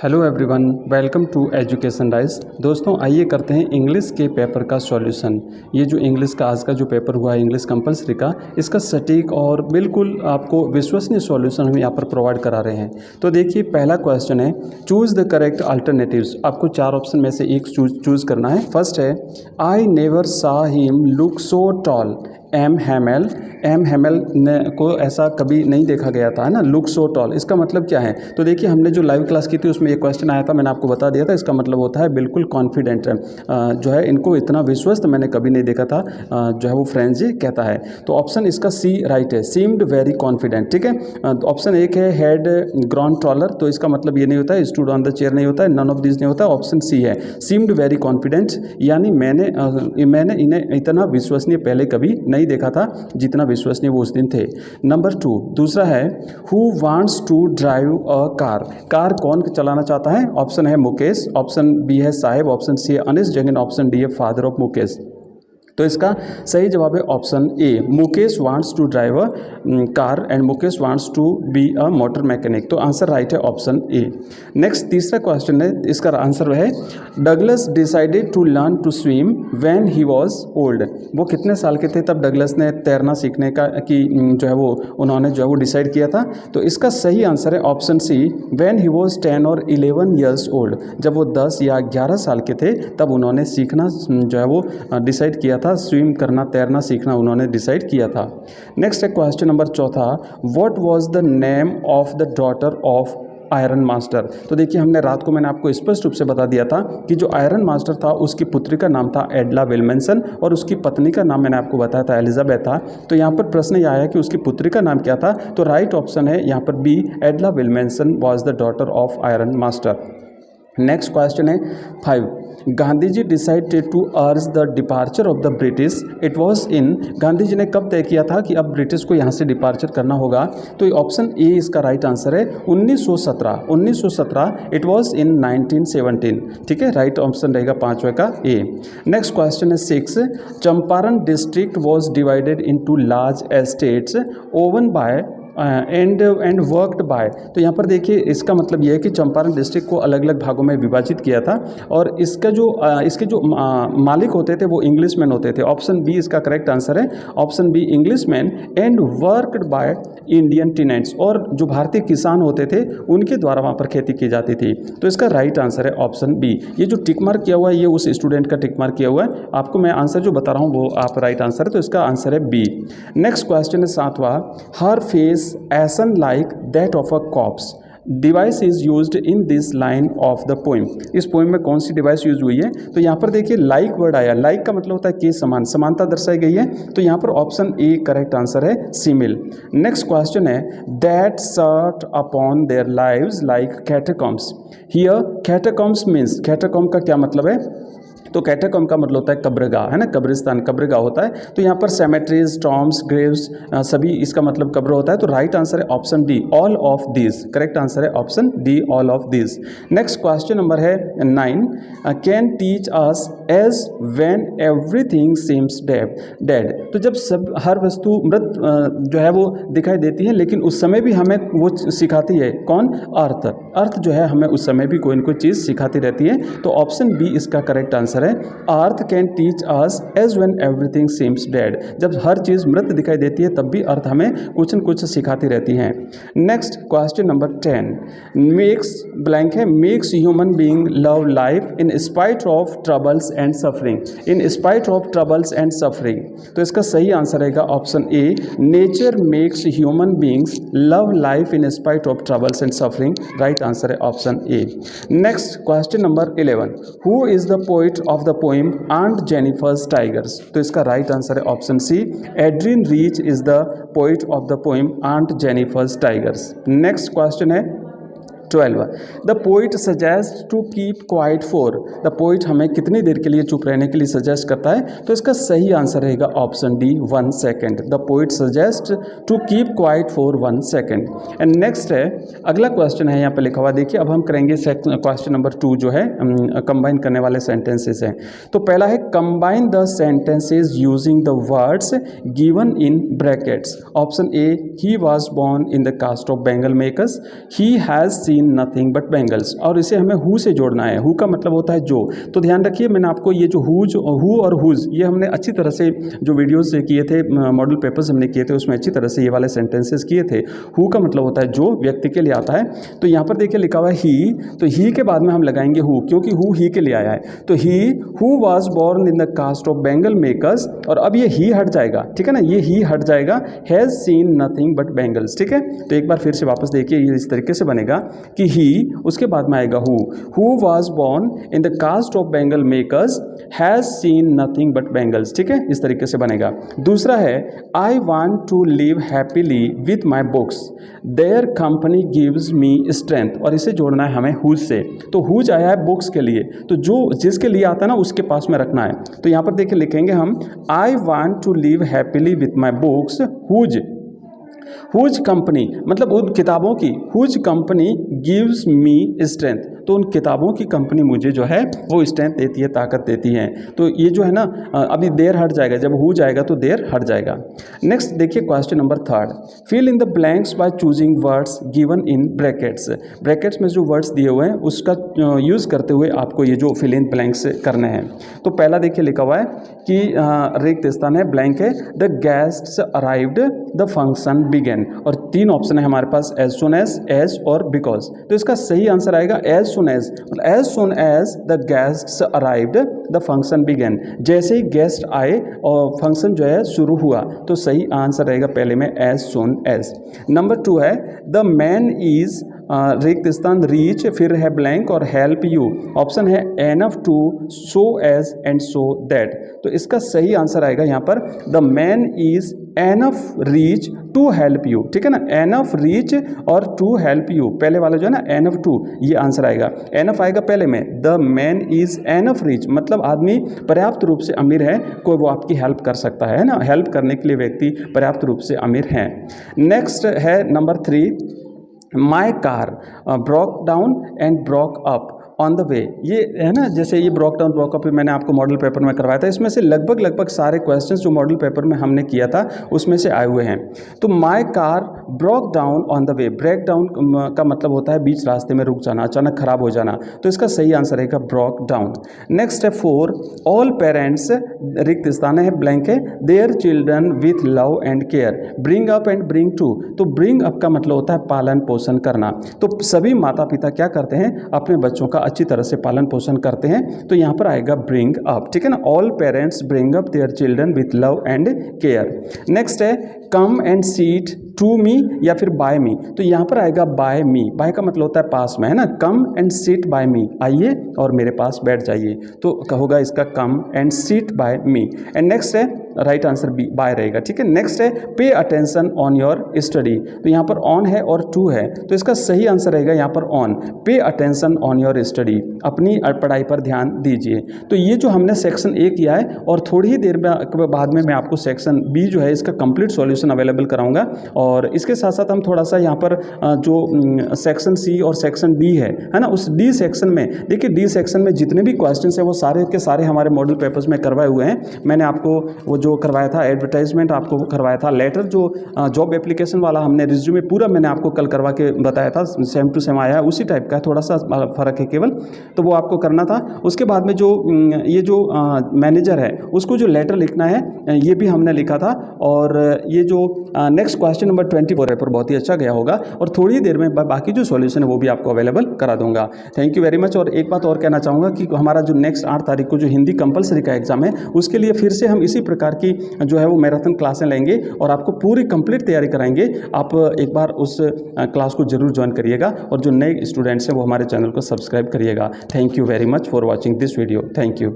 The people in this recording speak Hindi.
Hello everyone, welcome to Education Rise. दोस्तों आइए करते हैं इंग्लिश के पेपर का सॉल्यूशन। ये जो इंग्लिश का आज का जो पेपर हुआ है इंग्लिश कंपलसरी का, इसका सटीक और बिल्कुल आपको विश्वसनीय सॉल्यूशन हम यहाँ पर प्रोवाइड करा रहे हैं। तो देखिए पहला क्वेश्चन है, चूज़ द करेक्ट अल्टरनेटिव्स। आपको चार ऑप्शन में से एक चूज़ करना है। फर्स्ट है, I never saw him look so tall. M Hamel ने को ऐसा कभी नहीं देखा गया था, है ना। लुक सो टॉल, इसका मतलब क्या है? तो देखिए हमने जो लाइव क्लास की थी उसमें ये क्वेश्चन आया था, मैंने आपको बता दिया था। इसका मतलब होता है बिल्कुल कॉन्फिडेंट जो है, इनको इतना विश्वस्त मैंने कभी नहीं देखा था, जो है वो फ्रेंच जी कहता है। तो ऑप्शन इसका सी राइट है, सीम्ड वेरी कॉन्फिडेंट। ठीक है, तो ऑप्शन एक है हैड ग्रॉन टॉलर, तो इसका मतलब ये नहीं होता है स्टूड ऑन द चेयर नहीं होता है, नन ऑफ दिस नहीं होता है। ऑप्शन सी है सीम्ड वेरी कॉन्फिडेंट, यानी मैंने इन्हें इतना विश्वसनीय पहले कभी नहीं देखा था जितना विश्वसनीय वो उस दिन थे। नंबर 2, दूसरा है who wants to drive a car. Car कौन चलाना चाहता है? ऑप्शन है मुकेश, ऑप्शन बी है साहेब, ऑप्शन सी है अनिश जैन, ऑप्शन डी है फादर ऑफ मुकेश। तो इसका सही जवाब है option A, Mukesh wants to drive a car and Mukesh wants to be a motor mechanic. तो आंसर राइट है ऑप्शन ए। नेक्स्ट तीसरा क्वेश्चन है, इसका आंसर है Douglas decided to learn to swim when he was old. वो कितने साल के थे तब डगलस ने तैरना सीखने का जो है वो उन्होंने जो है वो डिसाइड किया था? तो इसका सही आंसर है option C, when he was 10 और 11 ईयर्स ओल्ड। जब वो 10 या 11 साल के थे तब उन्होंने सीखना जो है वो डिसाइड किया था, स्विम करना तैरना सीखना उन्होंने डिसाइड किया था। नेक्स्ट है क्वेश्चन नंबर चौथा, what was the name of the daughter of iron master. तो देखिए हमने रात को मैंने आपको स्पष्ट रूप से बता दिया था कि जो आयरन मास्टर था उसकी पुत्री का नाम था एडला विल्मेंसन और उसकी पत्नी का नाम मैंने आपको बताया था एलिजाबेथ था। तो यहाँ पर प्रश्न ये आया कि उसकी पुत्री का नाम क्या था, तो राइट ऑप्शन है यहाँ पर B, Edla Willmansson was the daughter of iron master. Next question है 5, Gandhi ji decided to urge the departure of the British, it was in. Gandhi ji ने कब तय किया था कि अब ब्रिटिश को यहाँ से डिपार्चर करना होगा? तो ऑप्शन ए इसका राइट आंसर है 1917। इट वॉज इन 1917। ठीक है, राइट ऑप्शन रहेगा पांचवे का ए। नेक्स्ट क्वेश्चन है 6, Champaran district was divided into large estates owned by and worked by. तो यहाँ पर देखिए इसका मतलब यह है कि चंपारण डिस्ट्रिक्ट को अलग अलग भागों में विभाजित किया था और इसके जो मालिक होते थे वो इंग्लिशमैन होते थे। ऑप्शन बी इसका करेक्ट आंसर है, option B Englishman and worked by Indian tenants, और जो भारतीय किसान होते थे उनके द्वारा वहाँ पर खेती की जाती थी। तो इसका राइट आंसर है ऑप्शन बी। ये जो टिक मार्क किया हुआ है ये उस स्टूडेंट का टिक मार्क किया हुआ है, आपको मैं आंसर जो बता रहा हूँ वो आप राइट आंसर है, तो इसका आंसर है बी। नेक्स्ट क्वेश्चन है 7वां, her face ashen like that of a corpse device is used in this line of the poem. इस पोइम में कौन सी डिवाइस यूज हुई है? तो यहाँ पर देखिए लाइक वर्ड आया, लाइक का मतलब होता है कि समान, समानता दर्शाई गई है। तो यहाँ पर ऑप्शन ए करेक्ट आंसर है, सिमिल। नेक्स्ट क्वेश्चन है that sort upon their lives like catacombs. Here catacombs means, catacomb का क्या मतलब है? तो कैटाकॉम का मतलब होता है कब्रगाह, है ना, कब्रिस्तान, कब्रगाह होता है। तो यहाँ पर सेमेट्रीज, टॉम्स, ग्रेव्स सभी इसका मतलब कब्र होता है। तो राइट आंसर है option D, all of this. Correct answer है option D, all of this. Next question number है 9, can teach us as when everything seems dead. तो जब सब हर वस्तु मृत जो है वो दिखाई देती है लेकिन उस समय भी हमें वो सिखाती है, कौन? अर्थ। अर्थ जो है हमें उस समय भी कोई न कोई चीज़ सिखाती रहती है। तो ऑप्शन बी इसका करेक्ट आंसर है, earth can teach us as when everything seems dead. जब हर चीज़ मृत दिखाई देती है तब भी अर्थ हमें कुछ न कुछ सिखाती रहती हैं। Next question number 10, makes blank है, makes human being love life in spite of troubles and suffering. In spite of troubles and suffering, तो इसका सही आंसर रहेगा option A, nature makes human beings love life in spite of troubles and suffering. Right answer है option A. Next question number 11, who is the poet of the poem aunt Jennifer's tigers. तो इसका राइट आंसर है option C, Adrienne Rich is the poet of the poem aunt Jennifer's Tigers. Next question है 12, the poet suggest to keep quiet for. The poet हमें कितनी देर के लिए चुप रहने के लिए सजेस्ट करता है? तो इसका सही आंसर रहेगा option D, 1 second. The poet suggest to keep quiet for 1 second. And next है, अगला क्वेश्चन है यहाँ पे लिखा हुआ, देखिए अब हम करेंगे क्वेश्चन नंबर 2 जो है कंबाइन करने वाले सेंटेंसेस हैं। तो पहला है combine the sentences using the words given in brackets. Option A, he was born in the caste of bangle makers, he has seen seen nothing but bangles, और इसे हमें हु से जोड़ना है। हु का मतलब होता है जो। तो ध्यान रखिए, मैंने आपको ये जो हु और हुज ये हमने अच्छी तरह से जो वीडियोस किए थे, मॉडल पेपर्स हमने किए थे, उसमें अच्छी तरह से ये वाले सेंटेंसेस किए थे। हु का मतलब होता है जो, व्यक्ति के लिए आता है। तो यहाँ पर देखिए लिखा हुआ है ही, तो ही के बाद में हम लगाएंगे हु, क्योंकि हु ही के लिए आया है। तो he who was born in the caste of bangle makers, और अब ये ही हट जाएगा, ठीक है ना, ये ही हट जाएगा, has seen nothing but bangles, ठीक है। तो एक बार फिर से वापस देखिए, ये इस तरीके से बनेगा कि ही, उसके बाद में आएगा who was born in the caste of bangle makers has seen nothing but bangles, ठीक है, इस तरीके से बनेगा। दूसरा है I want to live happily with my books, their company gives me strength, और इसे जोड़ना है हमें हुज से। तो हुज आया है बुक्स के लिए, तो जो जिसके लिए आता है ना उसके पास में रखना है। तो यहाँ पर देखिए लिखेंगे हम I want to live happily with my books whose company, मतलब उन किताबों की, whose company gives me strength, तो उन किताबों की कंपनी मुझे जो है वो स्ट्रेंथ देती है, ताकत देती है। तो ये जो है ना अभी देर हट जाएगा, जब हो जाएगा तो देर हट जाएगा। नेक्स्ट देखिए question number 3, fill in the blanks by choosing words given in brackets. Brackets में जो वर्ड्स दिए हुए हैं उसका यूज़ करते हुए आपको ये जो फिल इन ब्लैंक्स करने हैं। तो पहला देखिए लिखा हुआ है कि रिक्त स्थान है, ब्लैंक है, the guests arrived the function began, और 3 ऑप्शन है हमारे पास, एज सुन एज और बिकॉज। तो इसका सही आंसर आएगा as soon as the guests arrived the function began, जैसे ही गेस्ट आए और फंक्शन जो है शुरू हुआ, तो सही आंसर रहेगा पहले में एज सुन एज। नंबर 2 है द मैन इज रिक्त स्थान रीच, फिर है ब्लैंक और हेल्प यू, ऑप्शन है enough to so as and so that. तो इसका सही आंसर आएगा यहाँ पर the man is enough rich to help you, ठीक है ना, एनफ रीच और टू हेल्प यू, पहले वाला जो है ना एनफ टू, ये आंसर आएगा। एनफ आएगा पहले में, the man is enough rich, मतलब आदमी पर्याप्त रूप से अमीर है, कोई वो आपकी हेल्प कर सकता है ना, हेल्प करने के लिए व्यक्ति पर्याप्त रूप से अमीर है। नेक्स्ट है number 3, my car broke down and broke up on the वे। ये है ना, जैसे ये ब्रोक डाउन ब्रोक अप मैंने आपको मॉडल पेपर में करवाया था, इसमें से लगभग सारे क्वेश्चंस जो मॉडल पेपर में हमने किया था उसमें से आए हुए हैं। तो my car broke down on the way, break down का मतलब होता है बीच रास्ते में रुक जाना, अचानक खराब हो जाना, तो इसका सही आंसर रहेगा ब्रोक डाउन। नेक्स्ट है 4, ऑल पेरेंट्स रिक्त स्थान है, ब्लैंक है, their children with love and care, bring up and bring to. तो ब्रिंग अप का मतलब होता है पालन पोषण करना, तो सभी माता पिता क्या करते हैं, अपने बच्चों का अच्छी तरह से पालन पोषण करते हैं, तो यहाँ पर आएगा ब्रिंग अप, ठीक है ना, all parents bring up their children with love and care. Next है come and sit to me या फिर बाय मी, तो यहाँ पर आएगा बाय मी, बाय का मतलब होता है पास में, है ना, come and sit by me, आइए और मेरे पास बैठ जाइए, तो होगा इसका come and sit by me. And next है राइट आंसर बी, बाय रहेगा, ठीक है। नेक्स्ट है pay attention on your study, तो यहाँ पर ऑन है और टू है, तो इसका सही आंसर रहेगा यहाँ पर on, pay attention on your study, अपनी पढ़ाई पर ध्यान दीजिए। तो ये जो हमने सेक्शन ए किया है, और थोड़ी ही देर बाद में मैं आपको सेक्शन बी जो है इसका कंप्लीट सॉल्यूशन अवेलेबल कराऊंगा, और इसके साथ साथ हम थोड़ा सा यहाँ पर जो सेक्शन सी और सेक्शन डी है ना, उस डी सेक्शन में देखिए, डी सेक्शन में जितने भी क्वेश्चन हैं वो सारे के सारे हमारे मॉडल पेपर्स में करवाए हुए हैं। मैंने आपको वो जो करवाया था एडवर्टाइजमेंट आपको करवाया था, लेटर जो जॉब एप्लीकेशन वाला हमने रिज्यूमे पूरा मैंने आपको कल करवा के बताया था, सेम टू सेम आया है, उसी टाइप का है, थोड़ा सा फ़र्क है केवल, तो वो आपको करना था। उसके बाद में जो ये जो मैनेजर है उसको जो लेटर लिखना है ये भी हमने लिखा था, और ये जो नेक्स्ट क्वेश्चन नंबर 24 पेपर बहुत ही अच्छा गया होगा, और थोड़ी देर में बाकी जो सॉल्यूशन है वो भी आपको अवेलेबल करा दूंगा। Thank you very much. और एक बात और कहना चाहूँगा कि हमारा जो नेक्स्ट 8 तारीख को जो हिंदी कंपलसरी का एग्जाम है उसके लिए फिर से हम इसी प्रकार की जो है वो मैराथन क्लासें लेंगे और आपको पूरी कंप्लीट तैयारी कराएंगे। आप एक बार उस क्लास को जरूर ज्वाइन करिएगा, और जो नए स्टूडेंट्स हैं वो हमारे चैनल को सब्सक्राइब करिएगा। Thank you very much for watching this video. Thank you.